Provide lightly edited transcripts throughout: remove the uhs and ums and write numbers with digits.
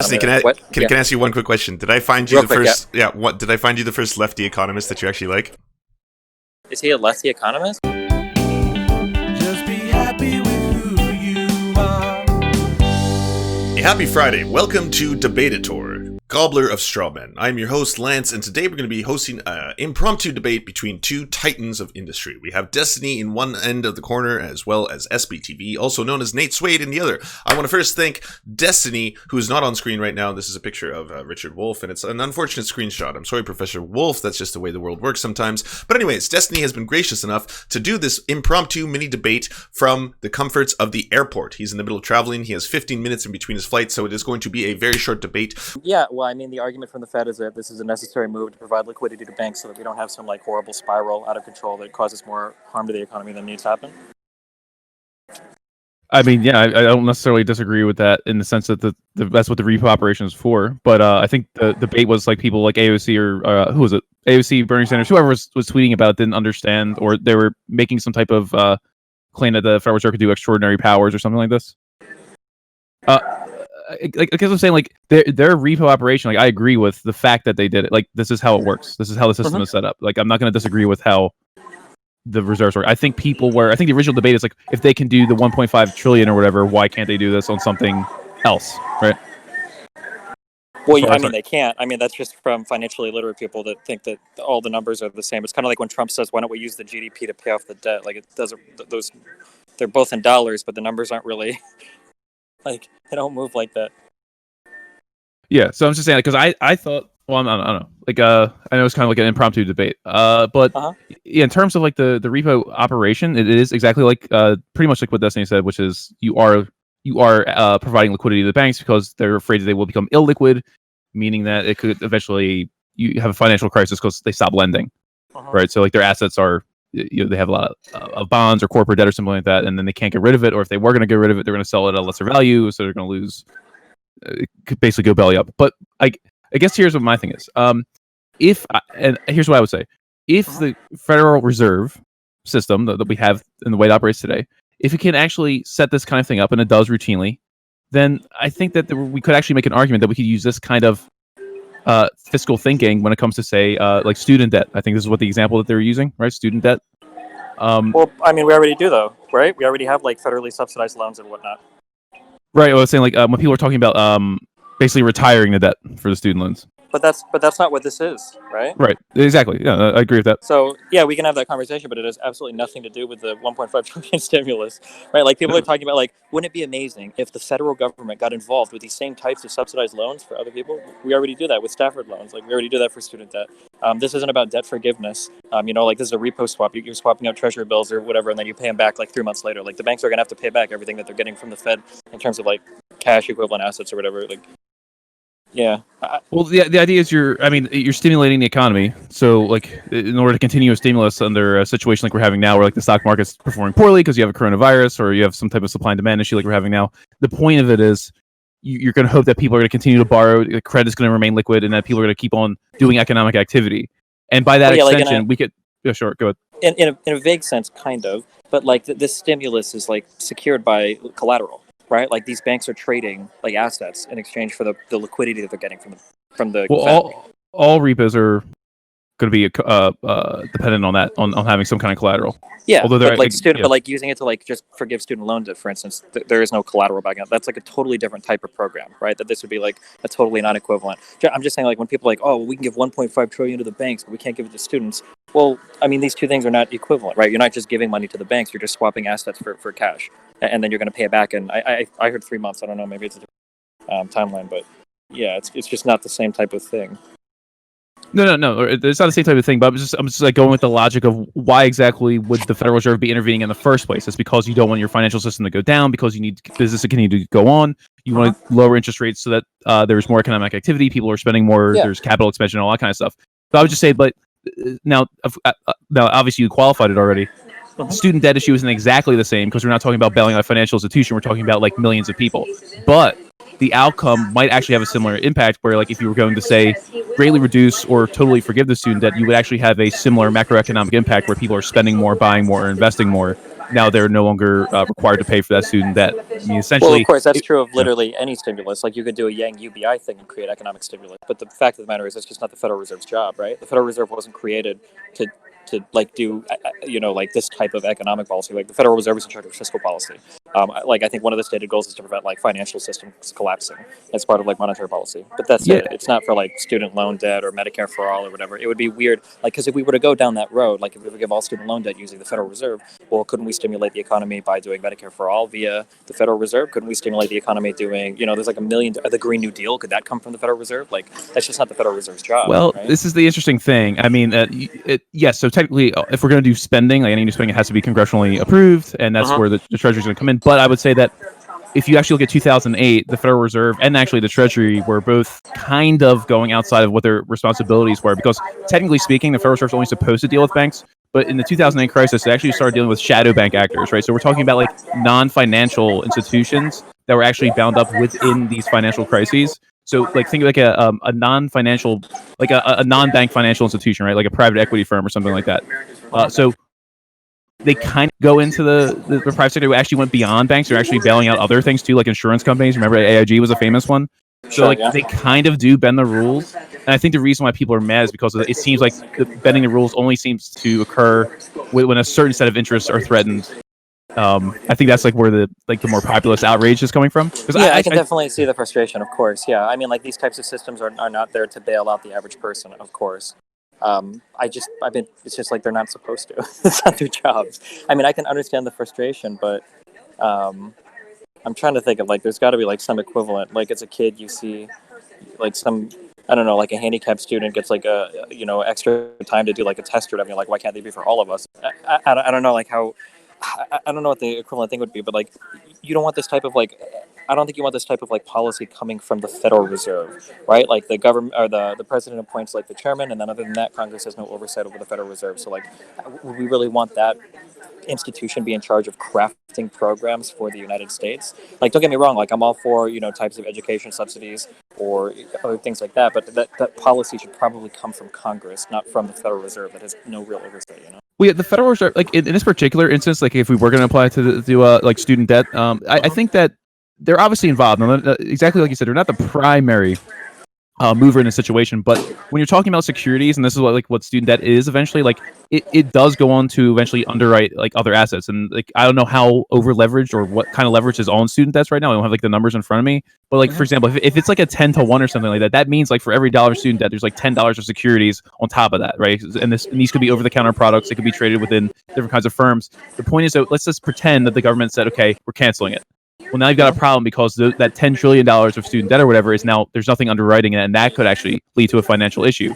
Can I ask you one quick question? Did I find you Did I find you the first lefty economist that you actually like? Is he a lefty economist? Just be happy with who you are. A happy Friday. Welcome to Debateator, Gobbler of Strawmen. I'm your host, Lance, and today we're going to be hosting an impromptu debate between two titans of industry. We have Destiny in one end of the corner, as well as SBTV, also known as Nate Suede, in the other. I want to first thank Destiny, who is not on screen right now. This is a picture of Richard Wolff, and it's an unfortunate screenshot. I'm sorry, Professor Wolff. That's just the way the world works sometimes. But anyways, Destiny has been gracious enough to do this impromptu mini debate from the comforts of the airport. He's in the middle of traveling. He has 15 minutes in between his flights, so it is going to be a very short debate. Yeah, well, I mean, the argument from the Fed is that this is a necessary move to provide liquidity to banks so that we don't have some like horrible spiral out of control that causes more harm to the economy than needs to happen. I mean, yeah, I don't necessarily disagree with that in the sense that that's what the repo operation is for. But I think the debate was like people like AOC or who was it? AOC, Bernie Sanders, whoever was tweeting about it didn't understand, or they were making some type of claim that the Federal Reserve could do extraordinary powers or something like this. Because I'm saying, like, their repo operation, like, I agree with the fact that they did it. Like, this is how it works. This is how the system is set up. Like, I'm not going to disagree with how the reserves work. I think the original debate is, like, if they can do the 1.5 trillion or whatever, why can't they do this on something else, right? Well, I mean, they can't. I mean, that's just from financially illiterate people that think that all the numbers are the same. It's kind of like when Trump says, why don't we use the GDP to pay off the debt? Like, it doesn't, they're both in dollars, but the numbers aren't really... Like, they don't move like that. Yeah, so I'm just saying, like, because I thought, well, I don't know. Like, I know it's kind of like an impromptu debate. But yeah, in terms of, like, the repo operation, it is exactly like, pretty much like what Destiny said, which is you are providing liquidity to the banks because they're afraid that they will become illiquid, meaning that it could eventually, you have a financial crisis because they stop lending, right? So, like, their assets are, they have a lot of bonds or corporate debt or something like that, and then they can't get rid of it, or if they were going to get rid of it, they're going to sell it at a lesser value, so they're going to lose, it could basically go belly up. But I guess here's what my thing is. And here's what I would say. If the Federal Reserve system that we have in the way it operates today, if it can actually set this kind of thing up, and it does routinely, then I think that we could actually make an argument that we could use this kind of fiscal thinking when it comes to, say, like student debt. I think this is what the example that they're using, right? Student debt. Well, I mean, we already do, though, right? We already have, like, federally subsidized loans and whatnot. Right. I was saying, like, when people are talking about basically retiring the debt for the student loans. But that's not what this is, right? Right. Exactly. Yeah, I agree with that. So, yeah, we can have that conversation, but it has absolutely nothing to do with the 1.5 trillion stimulus, right? Like, people are talking about, like, wouldn't it be amazing if the federal government got involved with these same types of subsidized loans for other people? We already do that with Stafford loans. Like, we already do that for student debt. This isn't about debt forgiveness. Like, this is a repo swap. You're swapping out treasury bills or whatever, and then you pay them back, like, 3 months later. Like, the banks are going to have to pay back everything that they're getting from the Fed in terms of, like, cash equivalent assets or whatever. Like, yeah. Well, the idea is you're stimulating the economy. So, like, in order to continue a stimulus under a situation like we're having now, where like the stock market's performing poorly because you have a coronavirus or you have some type of supply and demand issue like we're having now, the point of it is you're going to hope that people are going to continue to borrow, the credit's going to remain liquid, and that people are going to keep on doing economic activity. And by that extension, we could... Yeah, sure, go ahead. In a vague sense, kind of. But, like, this stimulus is, like, secured by collateral. Right, like these banks are trading like assets in exchange for the liquidity that they're getting from the. Well, all repos are going to be dependent on that, on having some kind of collateral. Yeah, but like using it to like just forgive student loan debt, for instance, there is no collateral backing up. That's like a totally different type of program, right? That this would be like a totally non-equivalent. I'm just saying, like, when people are like, oh, well, we can give 1.5 trillion to the banks, but we can't give it to students. Well, I mean, these two things are not equivalent, right? You're not just giving money to the banks; you're just swapping assets for cash, and then you're going to pay it back. And I heard 3 months. I don't know, maybe it's a different timeline, but yeah, it's just not the same type of thing. No. It's not the same type of thing, but I'm just like going with the logic of why exactly would the Federal Reserve be intervening in the first place? It's because you don't want your financial system to go down, because you need business to continue to go on. You want to lower interest rates so that there's more economic activity, people are spending more, there's capital expansion, all that kind of stuff. So I would just say, but now obviously you qualified it already. The student debt issue isn't exactly the same because we're not talking about bailing out a financial institution. We're talking about like millions of people. But the outcome might actually have a similar impact where, like, if you were going to, say, greatly reduce or totally forgive the student debt, you would actually have a similar macroeconomic impact where people are spending more, buying more, or investing more. now they're no longer required to pay for that student debt. I mean, essentially, well, of course, that's true of literally any stimulus. Like you could do a Yang UBI thing and create economic stimulus, but the fact of the matter is, it's just not the Federal Reserve's job, right? The Federal Reserve wasn't created to like do like this type of economic policy. Like the Federal Reserve is in charge of fiscal policy. Like I think one of the stated goals is to prevent like financial systems collapsing as part of like monetary policy. But that's it. It's not for like student loan debt or Medicare for all or whatever. It would be weird, like because if we were to go down that road, like if we were to give all student loan debt using the Federal Reserve, well, couldn't we stimulate the economy by doing Medicare for all via the Federal Reserve? Couldn't we stimulate the economy doing, there's like a million, the Green New Deal? Could that come from the Federal Reserve? Like that's just not the Federal Reserve's job. Well, right? This is the interesting thing. I mean, yes. So technically, if we're going to do spending, like any new spending, it has to be congressionally approved, and that's where the Treasury is going to come in. But I would say that if you actually look at 2008, the Federal Reserve and actually the Treasury were both kind of going outside of what their responsibilities were, because technically speaking, the Federal Reserve is only supposed to deal with banks. But in the 2008 crisis, they actually started dealing with shadow bank actors, right? So we're talking about like non-financial institutions that were actually bound up within these financial crises. So like think of like a non-financial, like a non-bank financial institution, right? Like a private equity firm or something like that. So they kind of go into the private sector who actually went beyond banks. They're actually bailing out other things too, like insurance companies. Remember AIG was a famous one. So they kind of do bend the rules. And I think the reason why people are mad is because it seems like bending the rules only seems to occur when a certain set of interests are threatened. I think that's like where the more populist outrage is coming from. Yeah, I can definitely see the frustration, of course. Yeah, I mean, like these types of systems are not there to bail out the average person, of course. It's just like they're not supposed to. It's not their jobs. I mean, I can understand the frustration, but I'm trying to think of like there's got to be like some equivalent. Like as a kid, you see like some, I don't know, like a handicapped student gets like a extra time to do like a test or whatever. You're like, why can't they be for all of us? I don't know like how. I don't know what the equivalent thing would be, but like you don't want this type of like. I don't think you want this type of like policy coming from the Federal Reserve, right? Like the government or the president appoints like the chairman, and then other than that, Congress has no oversight over the Federal Reserve. So like, would we really want that institution be in charge of crafting programs for the United States? Like, don't get me wrong, like I'm all for types of education subsidies or other things like that, but that policy should probably come from Congress, not from the Federal Reserve that has no real oversight. Well, yeah, the Federal Reserve, like in this particular instance, like if we were going to apply to like student debt, I think that they're obviously involved. Exactly like you said, they're not the primary mover in a situation, but when you're talking about securities, and this is what student debt is eventually, like it does go on to eventually underwrite like other assets. And like I don't know how over leveraged or what kind of leverage is on student debts right now. I don't have like the numbers in front of me, but like for example, if it's like a 10-to-1 or something like that, that means like for every dollar of student debt, there's like $10 of securities on top of that, right? And these could be over-the-counter products. They could be traded within different kinds of firms. The point is that let's just pretend that the government said, okay, we're canceling it. Well, now you've got a problem because that $10 trillion of student debt or whatever is now, there's nothing underwriting it, and that could actually lead to a financial issue.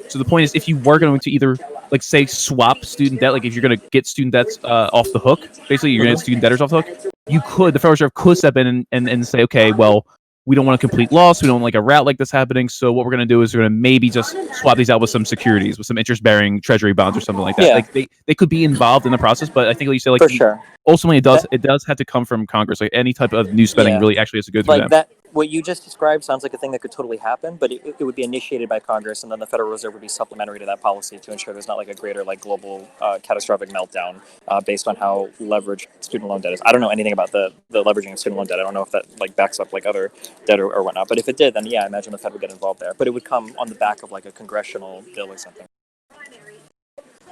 So the point is, if you were going to either, like, say, swap student debt, like if you're going to get student debts off the hook, basically you're going to get student debtors off the hook, the Federal Reserve could step in and say, okay, well, we don't want a complete loss. We don't like a route like this happening. So what we're going to do is we're going to maybe just swap these out with some securities, with some interest-bearing treasury bonds or something like that. Yeah. Like they could be involved in the process, but I think like you said, like For sure. Ultimately, it does have to come from Congress. Like any type of new spending really actually has to go through them. That what you just described sounds like a thing that could totally happen, but it would be initiated by Congress, and then the Federal Reserve would be supplementary to that policy to ensure there's not like a greater like global catastrophic meltdown based on how leveraged student loan debt is. I don't know anything about the leveraging of student loan debt. I don't know if that like backs up like other debt or whatnot. But if it did, then yeah, I imagine the Fed would get involved there. But it would come on the back of like a congressional bill or something.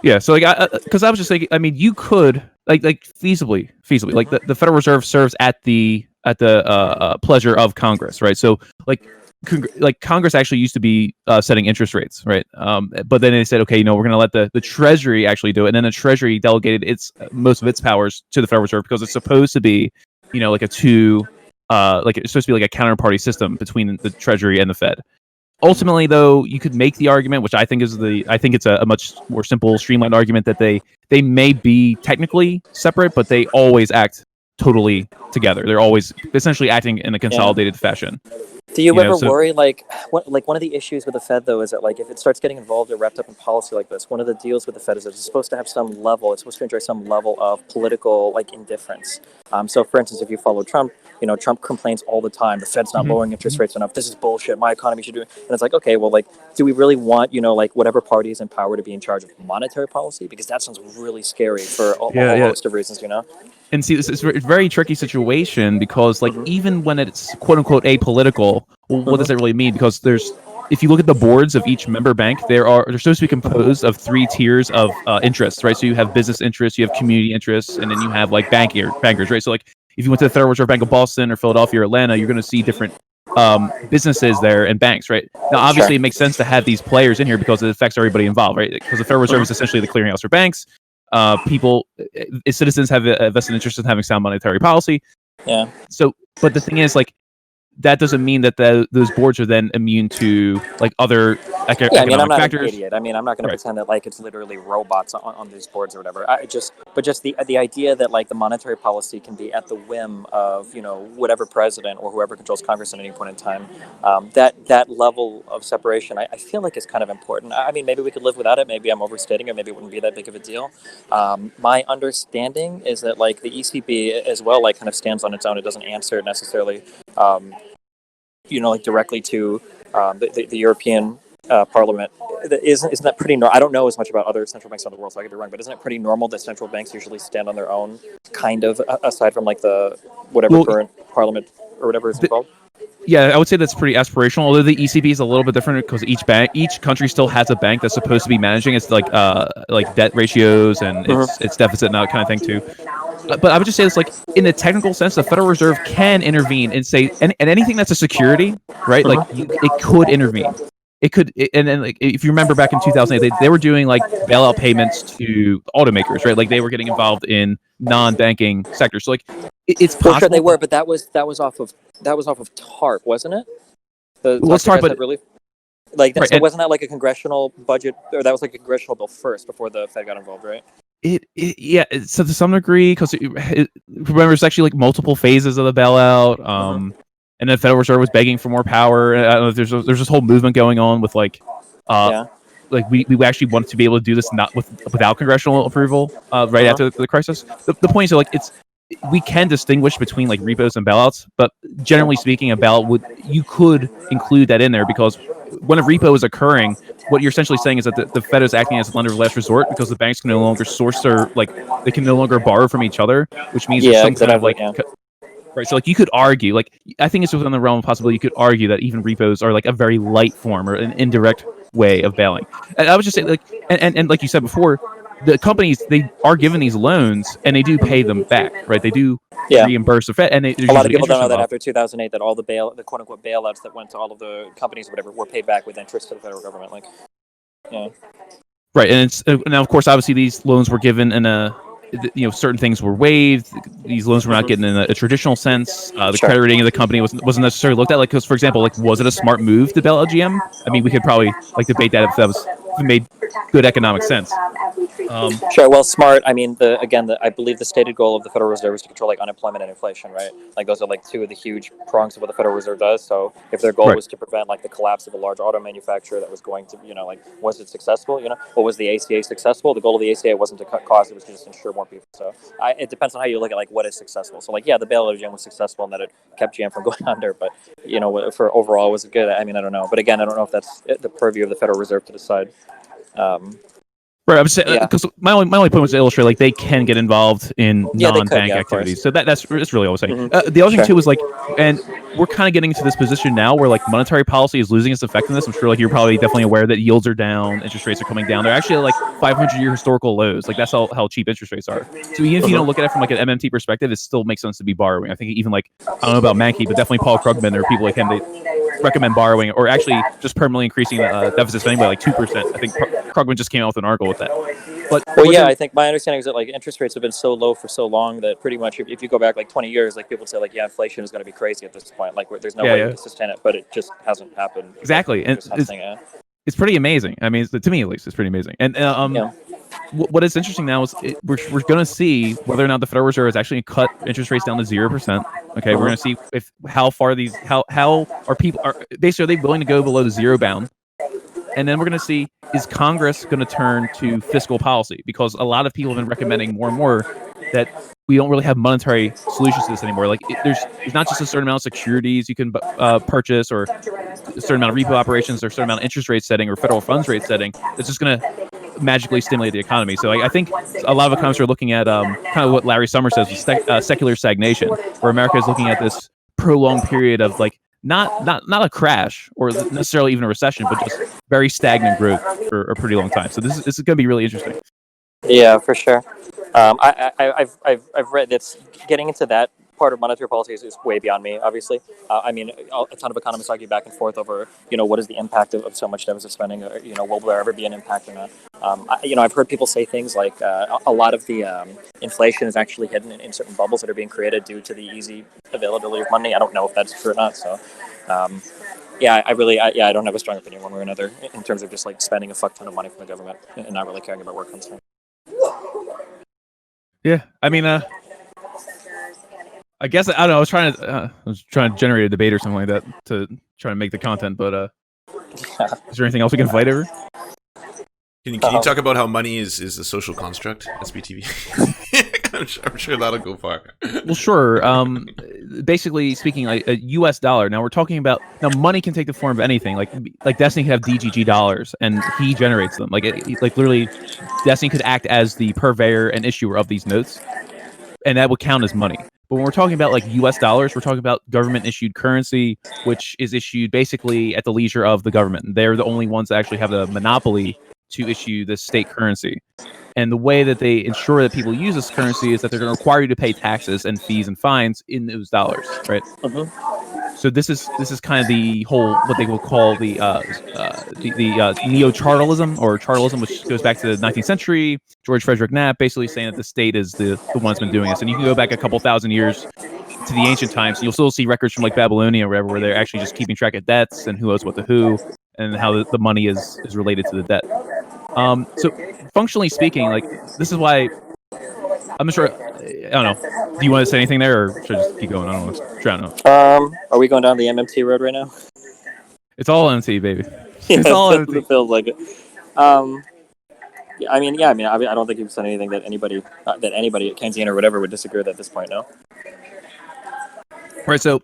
Yeah, so like, because I was just thinking, I mean, you could like feasibly, like the Federal Reserve serves at the pleasure of Congress, right? So like Congress actually used to be setting interest rates, right? But then they said, okay, we're going to let the Treasury actually do it, and then the Treasury delegated most of its powers to the Federal Reserve because it's supposed to be, like it's supposed to be like a counterparty system between the Treasury and the Fed. Ultimately, though, you could make the argument, which I think it's a much more simple, streamlined argument, that they may be technically separate, but they always act totally together. They're always essentially acting in a consolidated fashion. Do you ever worry, like one of the issues with the Fed, though, is that like if it starts getting involved or wrapped up in policy like this, one of the deals with the Fed is that it's supposed to have some level, it's supposed to enjoy some level of political like indifference. So, for instance, if you follow Trump, Trump complains all the time. The Fed's not lowering interest rates enough. This is bullshit. My economy should do it. And it's like, okay, well, like, do we really want, whatever party is in power to be in charge of monetary policy? Because that sounds really scary for a whole host of reasons, And see, this is a very tricky situation because, like, even when it's quote unquote apolitical, well, what does that really mean? Because if you look at the boards of each member bank, they're supposed to be composed of 3 tiers of interests, right? So you have business interests, you have community interests, and then you have like bankers, right? So like if you went to the Federal Reserve Bank of Boston or Philadelphia or Atlanta, you're going to see different businesses there and banks, right? Now, obviously, it makes sense to have these players in here because it affects everybody involved, right? Because the Federal Reserve is essentially the clearinghouse for banks. Citizens have a vested interest in having sound monetary policy. Yeah. So, but the thing is, like, that doesn't mean that those boards are then immune to like other economic I'm not factors. an idiot. I'm not going to pretend that like it's literally robots on these boards or whatever. But just the idea that like the monetary policy can be at the whim of whatever president or whoever controls Congress at any point in time. That level of separation, I feel like is kind of important. I mean, maybe we could live without it. Maybe I'm overstating it. Maybe it wouldn't be that big of a deal. My understanding is that like the ECB as well, like kind of stands on its own. It doesn't answer necessarily. Like directly to the European Parliament. Isn't that pretty normal? I don't know as much about other central banks around the world, so I could be wrong, but isn't it pretty normal that central banks usually stand on their own, kind of, aside from like the current Parliament or whatever is involved? Yeah, I would say that's pretty aspirational, although the ECB is a little bit different because each country still has a bank that's supposed to be managing its like debt ratios and its deficit and that kind of thing too. But I would just say this, like, in the technical sense, the Federal Reserve can intervene and say, and anything that's a security, right? Like, it could intervene. It could, and then, like, if you remember back in 2008, they were doing, like, bailout payments to automakers, right? Like, they were getting involved in non-banking sectors. So, like, it's possible. Sure, they were, but that was off of TARP, wasn't it? TARP, but really. Like, right, so wasn't that like a congressional budget, or that was like a congressional bill first before the Fed got involved, right? So to some degree, because remember, it's actually like multiple phases of the bailout, and the Federal Reserve was begging for more power. I don't know if there's this whole movement going on with like we actually want to be able to do this without congressional approval right after the crisis. The point is, like, we can distinguish between like repos and bailouts, but generally speaking, a bailout you could include that in there because when a repo is occurring, what you're essentially saying is that the Fed is acting as a lender of last resort because the banks can no longer source they can no longer borrow from each other, which means there's some kind of like right. So like you could argue, like I think it's within the realm of possibility. You could argue that even repos are like a very light form or an indirect way of bailing. And I would just say like and like you said before, the companies, they are given these loans and they do pay them back, right? They do reimburse the Fed, and a lot of people don't know that after 2008, that all the quote unquote bailouts that went to all of the companies or whatever were paid back with interest to the federal government. Like, right, and it's now of course, obviously, these loans were given in a certain things were waived. These loans were not getting in a traditional sense. The credit rating of the company wasn't necessarily looked at. Like, because for example, like was it a smart move to bail out GM? I mean, we could probably like debate that if it made good economic sense. Sure. Well, smart. I mean, I believe the stated goal of the Federal Reserve is to control like unemployment and inflation, right? Like those are like two of the huge prongs of what the Federal Reserve does. So if their goal was to prevent like the collapse of a large auto manufacturer that was going to, was it successful? Or was the ACA successful? The goal of the ACA wasn't to cut costs; it was to just insure more people. So it depends on how you look at like what is successful. So like, the bailout of GM was successful in that it kept GM from going under, but for overall, was it good? I mean, I don't know. But again, I don't know if that's the purview of the Federal Reserve to decide. Right, I was saying because my only point was to illustrate like they can get involved in non-bank activities, so that's really all I was saying. The other thing too was like, and we're kind of getting to this position now where like monetary policy is losing its effectiveness. I'm sure like you're probably definitely aware that yields are down, interest rates are coming down. They're actually at like 500-year historical lows. Like that's how cheap interest rates are. So even if you don't look at it from like an MMT perspective, it still makes sense to be borrowing. I think even like I don't know about Mankey, but definitely Paul Krugman or people like him, they recommend borrowing or actually just permanently increasing deficit spending by like 2%. I think Krugman just came out with an article with that. But I think my understanding is that like interest rates have been so low for so long that pretty much if you go back like 20 years, like people say like inflation is going to be crazy at this point. Like there's no way to sustain it, but it just hasn't happened. Exactly, and it's pretty amazing. I mean, to me at least, it's pretty amazing. And what is interesting now is we're going to see whether or not the Federal Reserve is actually cut interest rates down to 0%. Okay, we're going to see how far how are people are they willing to go below the zero bound. And then we're going to see, is Congress going to turn to fiscal policy? Because a lot of people have been recommending more and more that we don't really have monetary solutions to this anymore. Like there's not just a certain amount of securities you can purchase, or a certain amount of repo operations, or a certain amount of interest rate setting, or federal funds rate setting that's just going to magically stimulate the economy. So I think a lot of economists are looking at kind of what Larry Summers says with secular stagnation, where America is looking at this prolonged period of like not a crash or necessarily even a recession, but just very stagnant growth for a pretty long time. So this is going to be really interesting. Yeah, for sure. I've read that's getting into that part of monetary policy is way beyond me, obviously. I mean, a ton of economists argue back and forth over, what is the impact of so much deficit spending, or, will there ever be an impact or not? I've heard people say things like a lot of the inflation is actually hidden in certain bubbles that are being created due to the easy availability of money. I don't know if that's true or not, so... I don't have a strong opinion one way or another in terms of just like spending a fuck ton of money from the government and not really caring about where it comes from. Yeah, I mean, I guess I don't know. I was trying to generate a debate or something like that to try to make the content, but is there anything else we can fight over? Can you talk about how money is a social construct, SBTV? I'm sure that'll go far. Well, sure. Basically speaking, like a U.S. dollar. Now we're talking about money can take the form of anything. Like Destiny could have DGG dollars, and he generates them. Like literally, Destiny could act as the purveyor and issuer of these notes, and that would count as money. But when we're talking about like U.S. dollars, we're talking about government-issued currency, which is issued basically at the leisure of the government. They're the only ones that actually have the monopoly to issue this state currency. And the way that they ensure that people use this currency is that they're going to require you to pay taxes and fees and fines in those dollars, right? So this is kind of the whole what they will call the neo-chartalism or chartalism, which goes back to the 19th century. George Frederick Knapp basically saying that the state is the one that's been doing this. And you can go back a couple thousand years to the ancient times, and you'll still see records from like Babylonia or wherever, where they're actually just keeping track of debts and who owes what to who, and how the money is related to the debt. So functionally speaking, like this is why I'm not sure. I don't know. Do you want to say anything there, or should I just keep going? I don't know. Try to. Are we going down the MMT road right now? It's all MT, baby. It's all MT. It feels like it. I don't think you've said anything that anybody at Keynesian or whatever would disagree with at this point. No. Right. So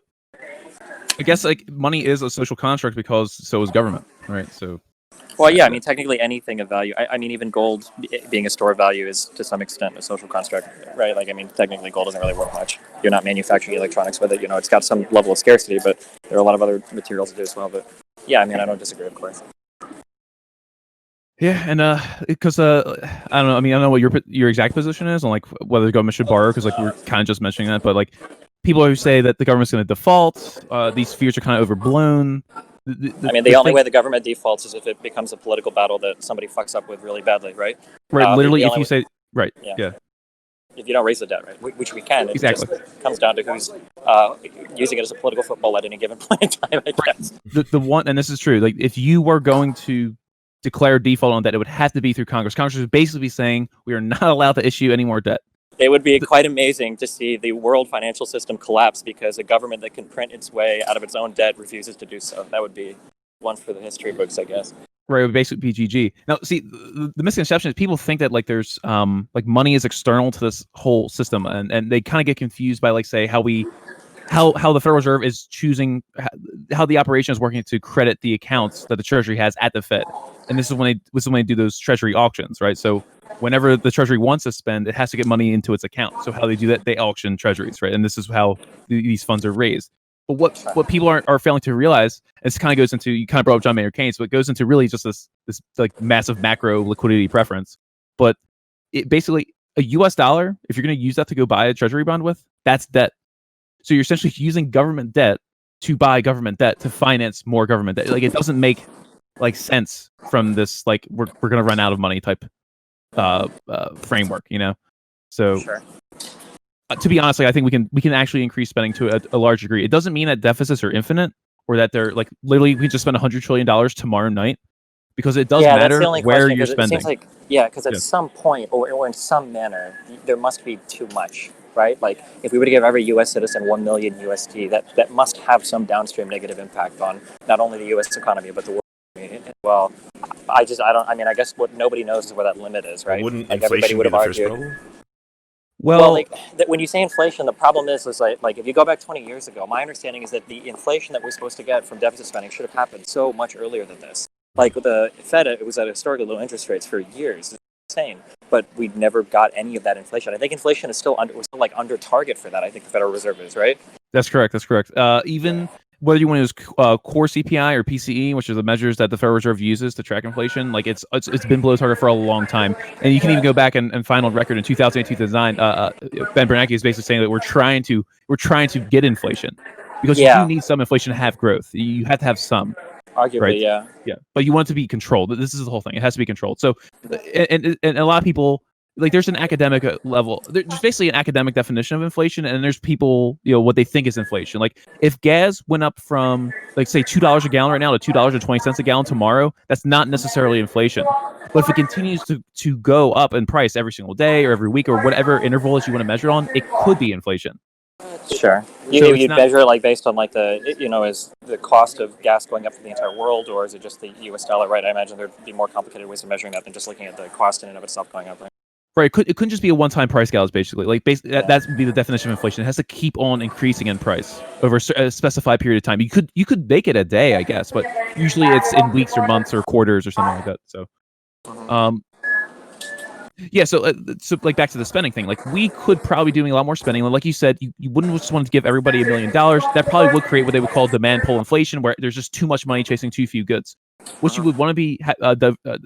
I guess like money is a social construct because so is government, right? So. Well, yeah, I mean, technically anything of value. I mean, even gold being a store of value is to some extent a social construct, right? Like, I mean, technically gold doesn't really worth much. You're not manufacturing electronics with it. It's got some level of scarcity, but there are a lot of other materials to do as well. But yeah, I mean, I don't disagree, of course. Yeah, and because I don't know. I mean, I don't know what your exact position is on like whether the government should borrow, because like we're kind of just mentioning that, but like people who say that the government's going to default, these fears are kind of overblown. The only way the government defaults is if it becomes a political battle that somebody fucks up with really badly, right? Right, literally, if you say... Right, yeah. If you don't raise the debt, right? Which we can. It exactly. Just comes down to who's using it as a political football at any given point in time, I guess. The one, and this is true, like if you were going to declare default on debt, it would have to be through Congress. Congress would basically be saying, we are not allowed to issue any more debt. It would be quite amazing to see the world financial system collapse because a government that can print its way out of its own debt refuses to do so. That would be one for the history books, I guess. Right, it would basically be GG. Now, see, the misconception is people think that like there's like money is external to this whole system, and they kind of get confused by like say how the Federal Reserve is choosing how the operation is working to credit the accounts that the Treasury has at the Fed, and this is when they do those Treasury auctions, right? So whenever the Treasury wants to spend, it has to get money into its account. So how they do that, they auction treasuries, right? And this is how these funds are raised. But what people are failing to realize, and this kind of goes into, you kind of brought up John Maynard Keynes, but it goes into really just this like massive macro liquidity preference. But it basically, a US dollar, if you're going to use that to go buy a Treasury bond with, that's debt. So you're essentially using government debt to buy government debt to finance more government debt. Like it doesn't make like sense from this like we're going to run out of money type framework, So sure. To be honest, like, I think we can actually increase spending to a large degree. It doesn't mean that deficits are infinite or that they're like literally we can just spend $100 trillion tomorrow night, because it does matter where you're spending. It seems like because at some point or in some manner there must be too much, right? Like if we were to give every U.S. citizen 1 million USD, that must have some downstream negative impact on not only the U.S. economy but the world economy as well. I guess what nobody knows is where that limit is, right? Wouldn't like inflation everybody would be have the first argued. problem? Well, like when you say inflation, the problem is like if you go back 20 years ago, my understanding is that the inflation that we're supposed to get from deficit spending should have happened so much earlier than this. Like with the Fed, it was at historically low interest rates for years. It's insane, but we never got any of that inflation. I think inflation is still under target for that. I think the Federal Reserve is, right. That's correct. Even whether you want to use core CPI or PCE, which are the measures that the Federal Reserve uses to track inflation, like it's been below target for a long time. And you can even go back and find on record in 2008, 2009, Ben Bernanke is basically saying that we're trying to get inflation because you do need some inflation to have growth. You have to have some. Arguably, right? Yeah. But you want it to be controlled. This is the whole thing. It has to be controlled. So, and a lot of people, like, there's an academic level. There's basically an academic definition of inflation, and there's people, what they think is inflation. Like, if gas went up from, like, say, $2 a gallon right now to $2.20 a gallon tomorrow, that's not necessarily inflation. But if it continues to go up in price every single day or every week or whatever interval that you want to measure on, it could be inflation. Sure. You measure it like based on like is the cost of gas going up for the entire world, or is it just the U.S. dollar? Right. I imagine there'd be more complicated ways of measuring that than just looking at the cost in and of itself going up. Right. It couldn't just be a one-time price gouge, basically. Like, that would be the definition of inflation. It has to keep on increasing in price over a specified period of time. You could make it a day, I guess, but usually it's in weeks or months or quarters or something like that. So, yeah, so like back to the spending thing, like we could probably be doing a lot more spending. Like you said, you wouldn't just want to give everybody $1 million. That probably would create what they would call demand pull inflation, where there's just too much money chasing too few goods. What you would want to be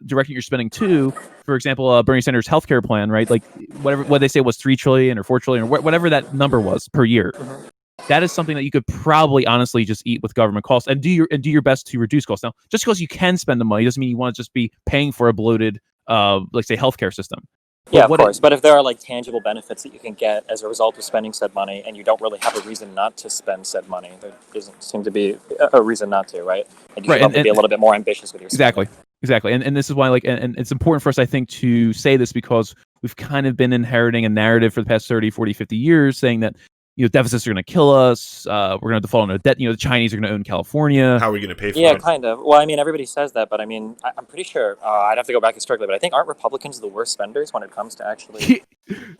directing your spending to, for example, Bernie Sanders' healthcare plan, right? Like what they say was $3 trillion or $4 trillion or whatever that number was per year. That is something that you could probably honestly just eat with government costs and do your best to reduce costs. Now, just because you can spend the money doesn't mean you want to just be paying for a bloated like say healthcare system. Yeah, of course. But if there are like tangible benefits that you can get as a result of spending said money, and you don't really have a reason not to spend said money, there doesn't seem to be a reason not to, right? And you should be a little bit more ambitious with your spending. Exactly. And this is why, like, and it's important for us, I think, to say this because we've kind of been inheriting a narrative for the past 30, 40, 50 years saying that deficits are going to kill us. We're going to default on a debt. The Chinese are going to own California. How are we going to pay for it? Yeah, kind of. Well, I mean, everybody says that, but I mean, I'm pretty sure, I'd have to go back historically, but I think aren't Republicans the worst spenders when it comes to actually,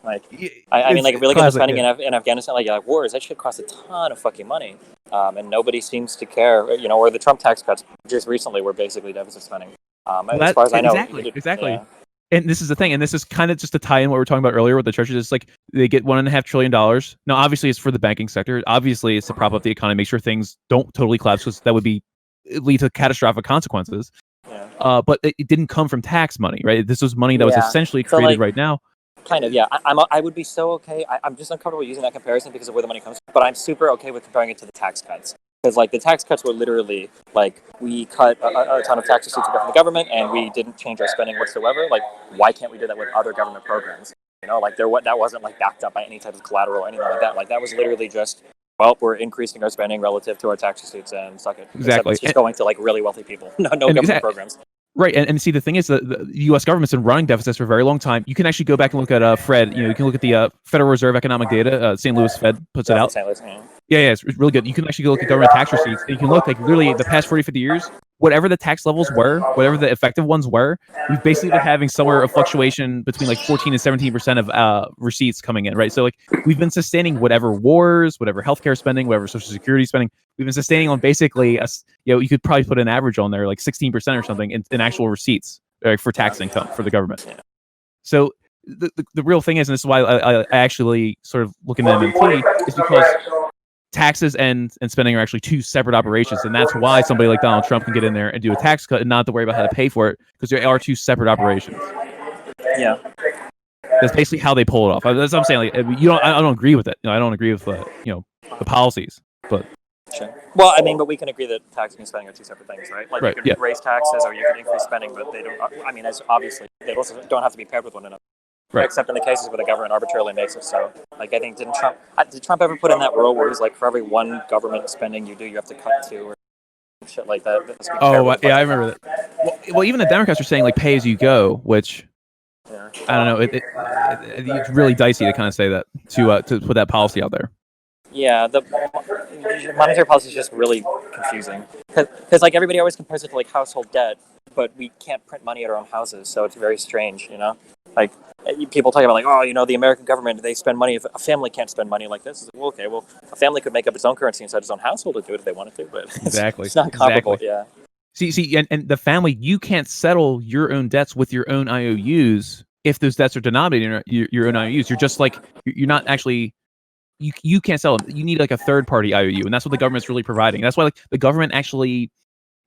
like, I mean, like, if we look at the spending in Afghanistan, like wars, that shit costs a ton of fucking money, and nobody seems to care, or the Trump tax cuts just recently were basically deficit spending, as far as I know. Exactly. Yeah. And this is the thing, and this is kind of just to tie in what we were talking about earlier with the treasury. It's like they get $1.5 trillion. Now, obviously, it's for the banking sector. Obviously, it's to prop up the economy, make sure things don't totally collapse, because that would lead to catastrophic consequences. Yeah. But it didn't come from tax money, right? This was money that was essentially created right now. Kind of, yeah. I would be so okay. I'm just uncomfortable using that comparison because of where the money comes from. But I'm super okay with comparing it to the tax cuts. Because, like, the tax cuts were literally, like, we cut a ton of tax receipts from the government, and we didn't change our spending whatsoever. Like, why can't we do that with other government programs? Like, that wasn't, like, backed up by any type of collateral or anything like that. Like, that was literally just, well, we're increasing our spending relative to our tax receipts, and suck it. Exactly. It's just going to, like, really wealthy people. No government programs. Right, and see, the thing is that the U.S. government's been running deficits for a very long time. You can actually go back and look at Fred. You can look at the Federal Reserve economic data. St. Louis Fed puts it out. St. Louis, yeah. Yeah, it's really good. You can actually go look at government tax receipts. And you can look, like, literally the past 40, 50 years, whatever the tax levels were, whatever the effective ones were, we've basically been having somewhere a fluctuation between like 14 and 17% of receipts coming in, right? So, like, we've been sustaining whatever wars, whatever healthcare spending, whatever social security spending, we've been sustaining on basically, you could probably put an average on there, like 16% or something in actual receipts for tax income for the government. Yeah. So the real thing is, and this is why I actually sort of look at MMT, is because taxes and spending are actually two separate operations, and that's why somebody like Donald Trump can get in there and do a tax cut and not have to worry about how to pay for it, because they are two separate operations. Yeah, that's basically how they pull it off. That's what I'm saying. Like, I don't agree with it. I don't agree with the policies, but. Sure. Well, I mean, but we can agree that taxing and spending are two separate things, right? Like, you could raise taxes or you could increase spending, but they don't. I mean, as obviously, they also don't have to be paired with one another. Right. Except in the cases where the government arbitrarily makes it so. Like, I think, did Trump ever put in that rule where he's like, for every one government spending you do, you have to cut two or shit like that? Yeah, I remember that. Well, even the Democrats are saying, like, pay as you go, which I don't know. It's really dicey to kind of say that to put that policy out there. Yeah, the monetary policy is just really confusing because like everybody always compares it to like household debt, but we can't print money at our own houses, so it's very strange, Like, people talk about like, oh, the American government, they spend money. If a family can't spend money like this, it's like, well, okay, well, a family could make up its own currency inside its own household to do it if they wanted to, but it's not comparable. Yeah. See, and the family, you can't settle your own debts with your own IOUs if those debts are denominated in your own IOUs. You're just like, you're not actually, you can't sell them. You need like a third party IOU, and that's what the government's really providing. That's why like the government actually,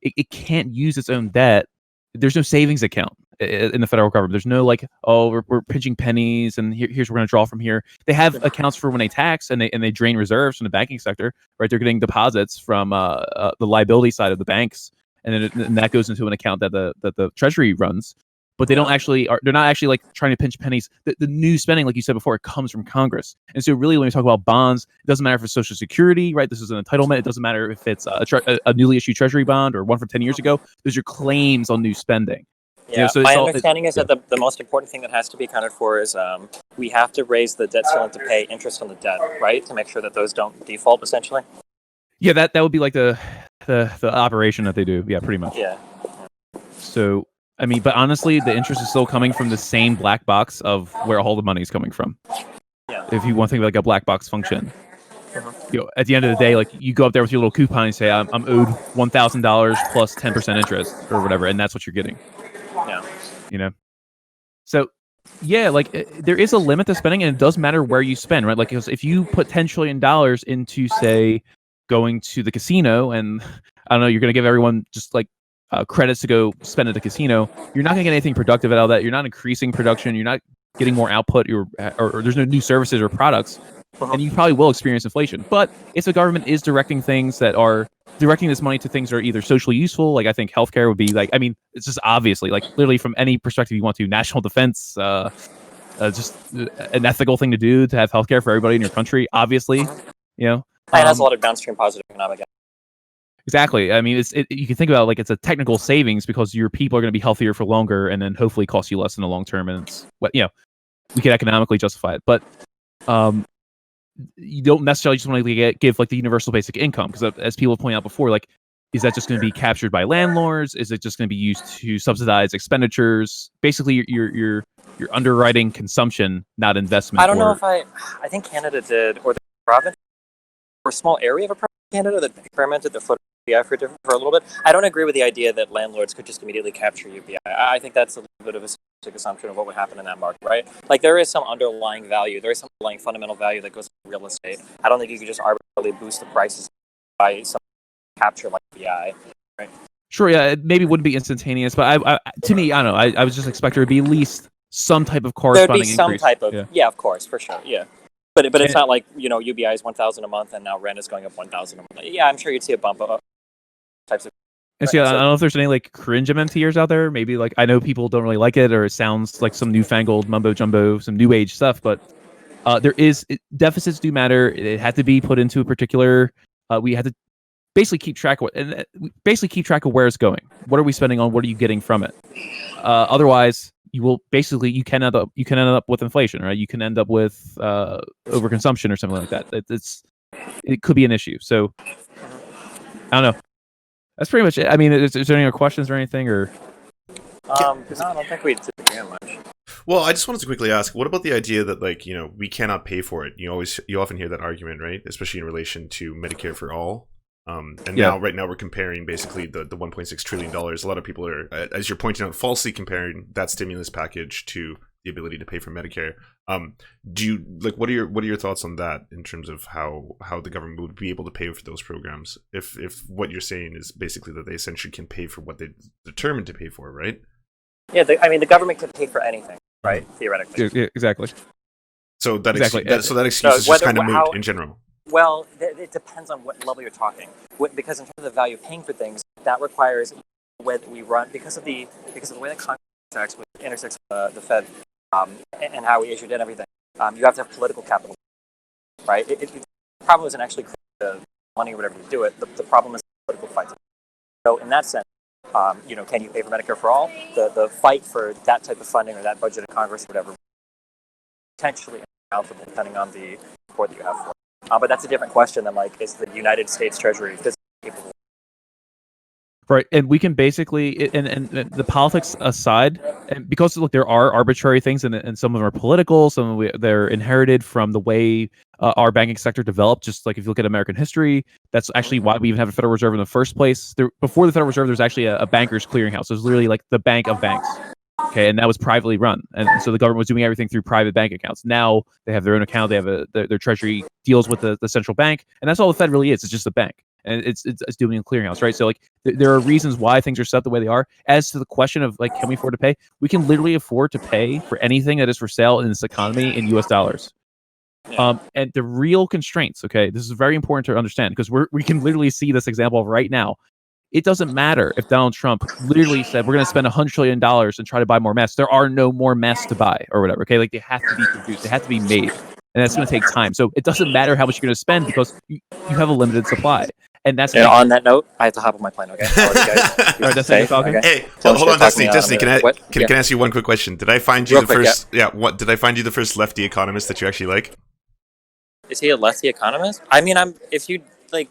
it can't use its own debt. There's no savings account in the federal government. There's no like, oh, we're pinching pennies and here's where we're going to draw from here. They have accounts for when they tax and they drain reserves from the banking sector, right? They're getting deposits from the liability side of the banks, and then that goes into an account that the Treasury runs. But they don't actually they're not actually like trying to pinch pennies. The new spending, like you said before, it comes from Congress. And so really when we talk about bonds, it doesn't matter if it's Social Security, right? This is an entitlement. It doesn't matter if it's a newly issued Treasury bond or one from 10 years ago. Those are claims on new spending. Yeah, so my understanding is that the most important thing that has to be accounted for is we have to raise the debt ceiling to pay interest on the debt, right? To make sure that those don't default, essentially. Yeah, that would be like the operation that they do. Yeah, pretty much. Yeah. So I mean, but honestly, the interest is still coming from the same black box of where all the money is coming from. Yeah. If you want to think like a black box function, at the end of the day, like you go up there with your little coupon and say, I'm owed $1,000 plus 10% interest or whatever, and that's what you're getting. Yeah. So yeah, like there is a limit to spending, and it does matter where you spend, right? Like if you put $10 trillion into, say, going to the casino, and I don't know, you're going to give everyone just like credits to go spend at the casino, you're not going to get anything productive out of that. You're not increasing production. You're not getting more output, or there's no new services or products, and you probably will experience inflation. But if the government is directing this money to things that are either socially useful, like I think healthcare would be like, I mean, it's just obviously like literally from any perspective you want to, national defense, just an ethical thing to do to have healthcare for everybody in your country, obviously, And has a lot of downstream positive economic. Exactly. I mean, you can think about it like it's a technical savings because your people are going to be healthier for longer, and then hopefully cost you less in the long term. And it's we can economically justify it, but you don't necessarily just want to give like the universal basic income, because as people point out before, like, is that just going to be captured by landlords? Is it just going to be used to subsidize expenditures? Basically, you're underwriting consumption, not investment. I don't know if I think Canada did, or the province, or a small area of a province in Canada that experimented the floating UBI for a little bit. I don't agree with the idea that landlords could just immediately capture UBI. I think that's a little bit of a simplistic assumption of what would happen in that market, right? Like there is some underlying value, there is some underlying fundamental value that goes into real estate. I don't think you could just arbitrarily boost the prices by some capture like UBI, right? Sure, yeah, it maybe wouldn't be instantaneous, but to me, I don't know. I was just expecting there to be at least some type of corresponding increase. There'd be some type of, yeah, of course, for sure, yeah. But it's not like, UBI is $1,000 a month and now rent is going up $1,000 a month. Yeah, I'm sure you'd see a bump up types of. And so, I don't know if there's any like cringe MMTers out there. Maybe like I know people don't really like it, or it sounds like some newfangled mumbo jumbo, some new age stuff. But deficits do matter. It had to be put into a particular. We had to basically keep track of where it's going. What are we spending on? What are you getting from it? Otherwise, you can end up with inflation, right? You can end up with overconsumption or something like that. It could be an issue. So I don't know. That's pretty much it. I mean, is there any other questions or anything, or? No, I don't think we disagree on much. Well, I just wanted to quickly ask, what about the idea that, like, we cannot pay for it? You often hear that argument, right? Especially in relation to Medicare for all. Now, right now, we're comparing basically the $1.6 trillion. A lot of people are, as you're pointing out, falsely comparing that stimulus package to the ability to pay for Medicare. What are your thoughts on that in terms of how the government would be able to pay for those programs if what you're saying is basically that they essentially can pay for what they determined to pay for, right? Yeah, the government can pay for anything, right? Theoretically. Yeah, exactly. So that excuse is just kind of moot in general. Well, it depends on what level you're talking. Because in terms of the value of paying for things, that requires whether we run because of the way the contract intersects with the Fed and how we issued it and everything. You have to have political capital, right? The problem isn't actually the money or whatever to do it. The problem is the political fight. So in that sense, can you pay for Medicare for all? The fight for that type of funding or that budget of Congress or whatever, potentially insurmountable depending on the support that you have for it. But that's a different question than, like, is the United States Treasury physically capable? Right, and we can basically, and the politics aside, and because look, there are arbitrary things, and some of them are political, some of them they're inherited from the way our banking sector developed. Just like if you look at American history, that's actually why we even have a Federal Reserve in the first place. Before the Federal Reserve, there's actually a bankers clearinghouse. It was literally like the bank of banks. Okay, and that was privately run, and so the government was doing everything through private bank accounts. Now they have their own account. They have their treasury deals with the central bank, and that's all the Fed really is. It's just a bank. And it's doing a clearinghouse, right? So like there are reasons why things are set the way they are. As to the question of like, can we afford to pay? We can literally afford to pay for anything that is for sale in this economy in U.S. dollars. Yeah. And the real constraints, okay, this is very important to understand because we can literally see this example right now. It doesn't matter if Donald Trump literally said we're going to spend $100 trillion and try to buy more masks. There are no more masks to buy or whatever. Okay, like they have to be produced, they have to be made, and that's going to take time. So it doesn't matter how much you're going to spend because you have a limited supply. And that's on that note, I have to hop on my plane. Okay. All right, that's it. Okay. Hey, hold on, Destiny. Can I ask you one quick question? Did I find you first? Yeah. What did I find you the first lefty economist that you actually like? Is he a lefty economist? I mean, if you like,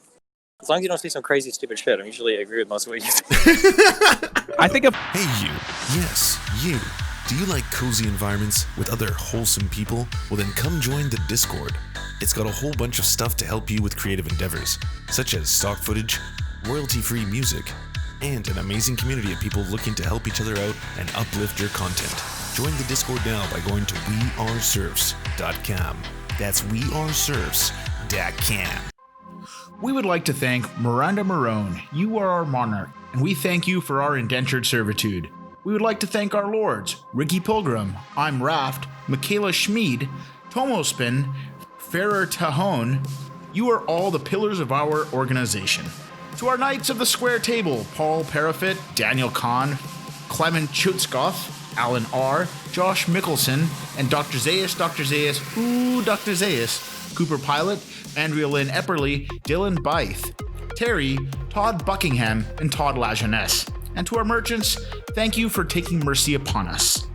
as long as you don't say some crazy, stupid shit, I usually agree with most of what you say. I think Hey, you. Yes, you. Do you like cozy environments with other wholesome people? Well, then come join the Discord. It's got a whole bunch of stuff to help you with creative endeavors, such as stock footage, royalty-free music, and an amazing community of people looking to help each other out and uplift your content. Join the Discord now by going to weareserfs.com. That's weareserfs.com. We would like to thank Miranda Marone. You are our monarch, and we thank you for our indentured servitude. We would like to thank our lords, Ricky Pilgrim, I'm Raft, Michaela Schmid, Tomospin, Ferrer Tahone. You are all the pillars of our organization. To our Knights of the Square Table, Paul Parafit, Daniel Kahn, Clement Chutskoff, Alan R., Josh Mickelson, and Dr. Zayas, Dr. Zayas, Cooper Pilot, Andrea Lynn Epperly, Dylan Bythe, Terry, Todd Buckingham, and Todd Lajeunesse. And to our merchants, thank you for taking mercy upon us.